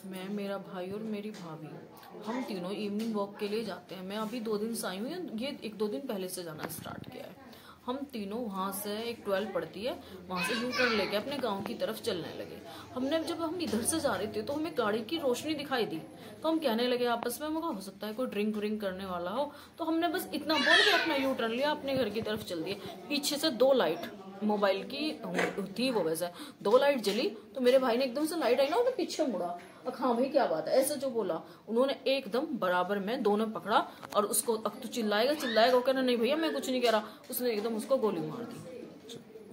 मैं, मेरा भाई और मेरी भाभी, हम तीनों इवनिंग वॉक के लिए जाते हैं। मैं अभी 2 दिन से आई हूँ, ये 1-2 दिन पहले से जाना स्टार्ट किया है। हम तीनों वहाँ से, एक 12 पड़ती है, वहाँ से यू टर्न लेके अपने गांव की तरफ चलने लगे। जब हम इधर से जा रहे थे तो हमें गाड़ी की रोशनी दिखाई दी, तो हम कहने लगे आपस में, मगर हो सकता है कोई ड्रिंक व्रिंक करने वाला हो, तो हमने बस इतना बोल के अपना यू टर्न लिया, अपने घर की तरफ चल दिए। पीछे से 2 लाइट मोबाइल की थी, वो वैसे 2 लाइट जली, तो मेरे भाई ने एकदम से लाइट आई ना, उन्हें पीछे मुड़ा, हाँ भाई क्या बात है, ऐसे जो बोला, उन्होंने एकदम बराबर में दोनों पकड़ा और उसको, अब तू चिल्लाएगा चिल्लाएगा, वो कहना नहीं भैया मैं कुछ नहीं कह रहा, उसने एकदम उसको गोली मार दी।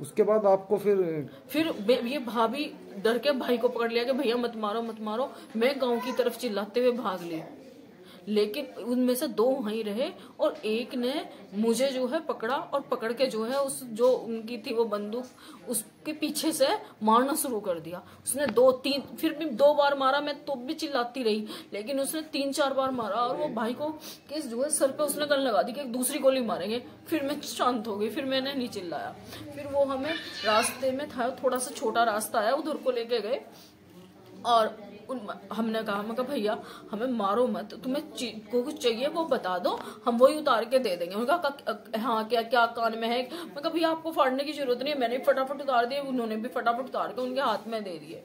उसके बाद आपको फिर ये भाभी डर के भाई को पकड़ लिया कि भैया मत मारो मत मारो, मैं गांव की तरफ चिल्लाते हुए भाग ली, लेकिन उनमें से 2 वहीं रहे और एक ने मुझे जो है पकड़ा और पकड़ के जो है उस जो उनकी थी वो बंदूक उसके पीछे से मारना शुरू कर दिया। उसने 2-3 फिर भी 2 बार मारा, मैं तो भी चिल्लाती रही, लेकिन उसने 3-4 बार मारा और वो भाई को केस जो है सर पे उसने गन लगा दी कि एक दूसरी गोली मारेंगे। फिर मैं शांत हो गई, फिर मैंने नहीं चिल्लाया। फिर वो हमें रास्ते में था, थोड़ा सा छोटा रास्ता है, उधर को लेके गए और हमने कहा, मैं कहा भैया हमें मारो मत, तुम्हें को कुछ चाहिए वो बता दो, हम वही उतार के दे देंगे। उन्होंने कहा हाँ क्या क्या कान में है। मैं कहा भैया आपको फाड़ने की जरूरत नहीं है, मैंने फटाफट उतार दिए, उन्होंने भी फटाफट उतार के उनके हाथ में दे दिए,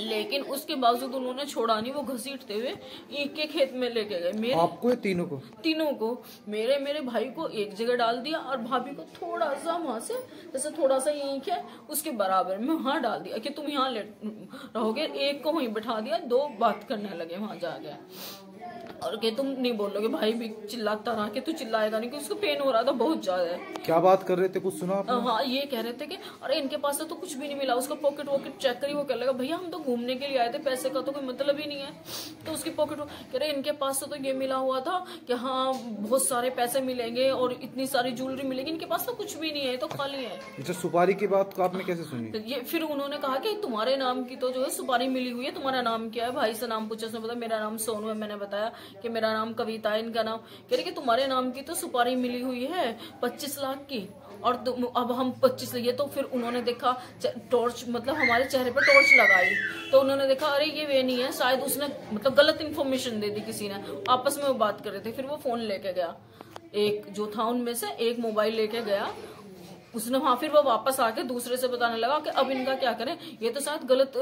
लेकिन उसके बावजूद उन्होंने छोड़ा नहीं, वो घसीटते हुए ईंख के खेत में लेके गए। मेरे आपको या तीनों को मेरे भाई को एक जगह डाल दिया और भाभी को थोड़ा सा वहां से, जैसे थोड़ा सा ईंख है उसके बराबर में वहां डाल दिया कि तुम यहाँ रहोगे। एक को वहीं बैठा दिया, 2 बात करने लगे वहां जाके, और कि तुम नहीं बोलोगे। भाई भी चिल्लाता रहा कि तू चिल्लाएगा नहीं, क्योंकि उसको पेन हो रहा था बहुत ज्यादा। क्या बात कर रहे थे, कुछ सुना आपने? हाँ, ये कह रहे थे कि अरे इनके पास तो कुछ भी नहीं मिला, उसका पॉकेट वॉकेट चेक करी, वो कह लगा भैया हम तो घूमने के लिए आए थे, पैसे का तो कोई मतलब ही नहीं है। तो उसकी पॉकेट कह रहे इनके पास तो ये मिला हुआ था कि हाँ बहुत सारे पैसे मिलेंगे और इतनी सारी ज्वेलरी मिलेगी, इनके पास तो कुछ भी नहीं है, तो खाली है। अच्छा, सुपारी की बात आपने कैसे सुनी? ये फिर उन्होंने कहा कि तुम्हारे नाम की तो जो है सुपारी मिली हुई है, तुम्हारा नाम क्या है? भाई से नाम पूछा, उसने बताया मेरा नाम सोनू है। मैंने बताया कि मेरा नाम कविता है, इनका नाम। कह रहे कि तुम्हारे नाम की तो सुपारी मिली हुई है 25 लाख की, और अब हम 25 लिए। तो फिर उन्होंने देखा टॉर्च, मतलब हमारे चेहरे पर टॉर्च लगाई, तो उन्होंने देखा अरे ये वे नहीं है, शायद उसने मतलब गलत इन्फॉर्मेशन दे दी किसी ने। आपस में वो बात कर रहे थे, फिर वो फोन लेके गया, एक जो था उनमें से एक मोबाइल लेके गया उसने वहां। फिर वो वापस आके दूसरे से बताने लगा कि अब इनका क्या करें, ये तो शायद गलत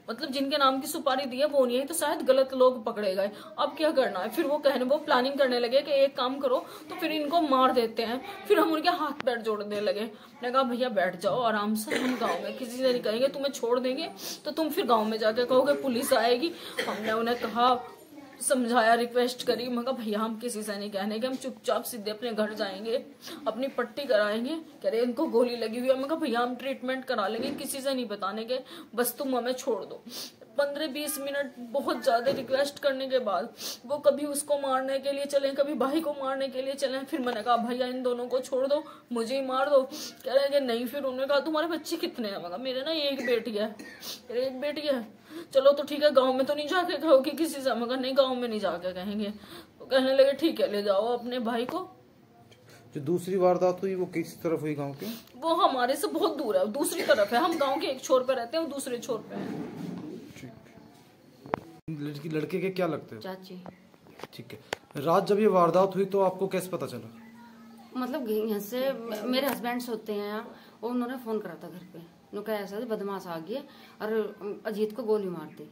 मतलब जिनके नाम की सुपारी दी है वो नहीं है, तो शायद गलत लोग पकड़े गए, अब क्या करना है। फिर वो प्लानिंग करने लगे कि एक काम करो तो फिर इनको मार देते हैं। फिर हम उनके हाथ पैर जोड़ने लगे। मैंने कहा भैया बैठ जाओ आराम से, हम गाँव में किसी से नहीं कहेंगे, तुम्हें छोड़ देंगे तो तुम फिर गाँव में जाके कहोगे पुलिस आएगी। हमने उन्हें कहा, समझाया, रिक्वेस्ट करी, मगर भैया हम किसी से नहीं कहने के, हम चुपचाप सीधे अपने घर जाएंगे, अपनी पट्टी कराएंगे। कह रहे इनको गोली लगी हुई है। मगर भैया हम ट्रीटमेंट करा लेंगे, किसी से नहीं बताने के, बस तुम हमें छोड़ दो। 15-20 मिनट बहुत ज्यादा रिक्वेस्ट करने के बाद वो कभी उसको मारने के लिए चले, कभी भाई को मारने के लिए चले। फिर मैंने कहा भैया इन दोनों को छोड़ दो, मुझे ही मार दो। कह रहे कि नहीं। फिर उन्होंने कहा तुम्हारे बच्चे कितने हैं? मगर मेरे ना एक बेटी है। एक बेटी है, चलो तो ठीक है, गांव में तो नहीं जाके कहोगे किसी से? मगर नहीं, गांव में नहीं जाके कहेंगे। तो कहने लगे ठीक है ले जाओ अपने भाई को। जो दूसरी वारदात हुई वो किस तरफ हुई गांव के? वो हमारे से बहुत दूर है, दूसरी तरफ है। हम गांव के एक छोर पे रहते हैं, वो दूसरे छोर पे है। लड़के के क्या लगते हैं? चाची। ठीक है। रात जब ये वारदात हुई तो आपको कैसे पता चला? मतलब यहाँ से मेरे हस्बैंड सोते हैं यहाँ, और उन्होंने फोन करा था घर पे, उन्होंने कहा ऐसा बदमाश आ गया और अजीत को गोली मार दी।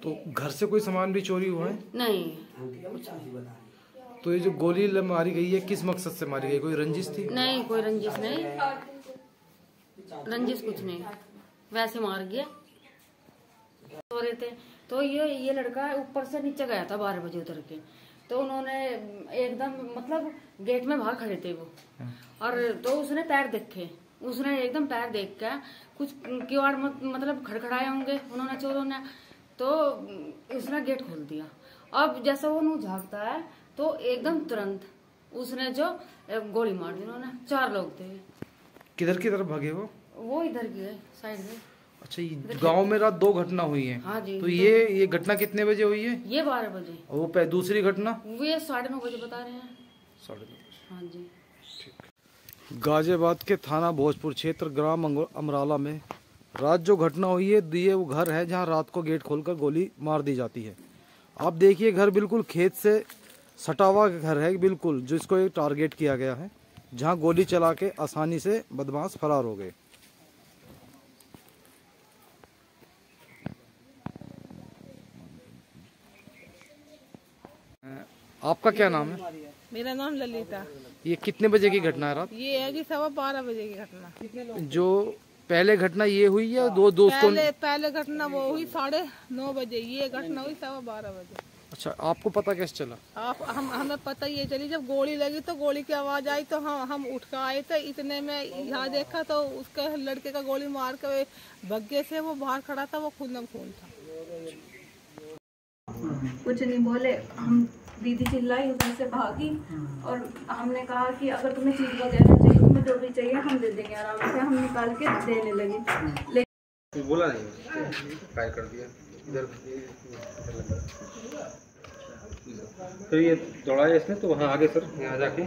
तो घर से कोई सामान भी चोरी हुआ है? नहीं। तो ये जो गोली मारी गई है किस मकसद से मारी गई? कोई रंजिश थी? नहीं, कोई रंजिश नहीं, रंजिश कुछ नहीं, वैसे मार गया। सो रहे थे तो ये लड़का ऊपर से नीचे गया था 12 बजे उतर के, तो उन्होंने एकदम मतलब गेट में बाहर खड़े थे वो, और तो उसने पैर देखे, उसने एकदम पैर देख के कुछ किवाड़ मतलब खड़खड़ाए होंगे उन्होंने, चोरों ने, तो उसने गेट खोल दिया। अब जैसा वो नू झाँकता है तो एकदम तुरंत उसने जो गोली मार दी उन्होंने। 4 लोग थे। किधर की तरफ भागे वो इधर की है साइड में। अच्छा, गांव में रात 2 घटना हुई है। हाँ जी। तो ये घटना कितने बजे हुई है? ये 12 बजे। और वो दूसरी घटना? वो 9:30 बजे बता रहे हैं। 9:30। हाँ जी। ठीक। गाजियाबाद के थाना भोजपुर क्षेत्र ग्राम अमराला में रात जो घटना हुई है ये वो घर है जहां रात को गेट खोलकर गोली मार दी जाती है। आप देखिए घर बिल्कुल खेत से सटा हुआ घर है बिल्कुल, जिसको एक टारगेट किया गया है, जहां गोली चला के आसानी से बदमाश फरार हो गए। आपका क्या नाम है? मेरा नाम ललिता। ये कितने बजे की घटना है रात? ये है कि 12:15 बजे की घटना। जो पहले घटना ये हुई या दो दोस्तों पहले घटना वो हुई 9:30 बजे, ये घटना हुई 12:15 बजे। अच्छा, आपको पता कैसे चला? हमें पता ये चली जब गोली लगी तो गोली की आवाज आई तो हम उठ कर आए थे। इतने में यहाँ देखा तो उसके लड़के का गोली मार के भग्गे से वो बाहर खड़ा था, वो खून खून था। कुछ नहीं बोले, हम दीदी चिल्लाई, उधर से भागी और हमने कहा कि अगर तुम्हें चीज वगैरह चाहिए, तुम्हें जो भी चाहिए हम दे देंगे आराम से। हम निकाल के देने लगे, लेकिन बोला नहीं, फायर कर दिया इधर। फिर ये दौड़ाया इसने तो वहाँ आगे सर यहाँ जाके